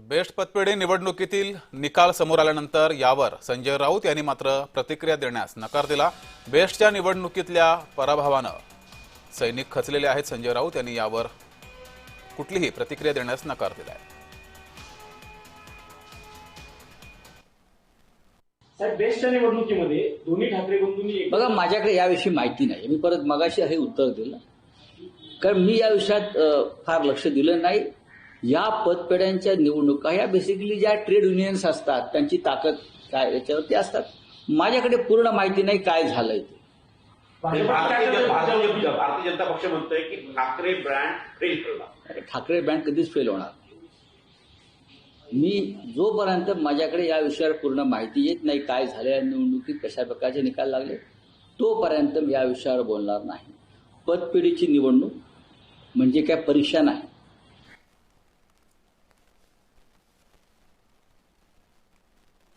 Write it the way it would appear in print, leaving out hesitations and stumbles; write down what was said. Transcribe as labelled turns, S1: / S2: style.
S1: Best पतपेढी निवडणुकीतील निकाल समोर आल्यानंतर यावर संजय राऊत यांनी मात्र प्रतिक्रिया देण्यास नकार दिला। बेस्टच्या निवडणुकीतल्या पराभवानं सैनिक खचलेले आहेत। संजय राऊत यांनी यावर कुठलीही प्रतिक्रिया देण्यास नकार दिलाय।
S2: साहेब, बेस्टच्या निवडणुकीमध्ये दोन्ही ठाकरे बंधूंनी
S3: बघा, माझ्याकडे याविषयी माहिती नाही। मी परत मगाशी हे उत्तर दिलं, कारण मी या विषयात फार लक्ष दिलं नाही। या पतपेढ्यांच्या निवडणुका ह्या बेसिकली ज्या ट्रेड युनियन्स असतात त्यांची ताकद काय याच्यावरती असतात। माझ्याकडे पूर्ण माहिती नाही काय झालंय ते।
S4: भारतीय जनता पक्ष म्हणतोय की ठाकरे ब्रँड फेल ठरला।
S3: अरे, ठाकरे ब्रँड कधीच फेल होणार। मी जोपर्यंत माझ्याकडे या विषयावर पूर्ण माहिती येत नाही, काय झालं या निवडणुकीत, कशा प्रकारचे निकाल लागले, तोपर्यंत मी या विषयावर बोलणार नाही। पतपेढीची निवडणूक म्हणजे काय परीक्षा नाही।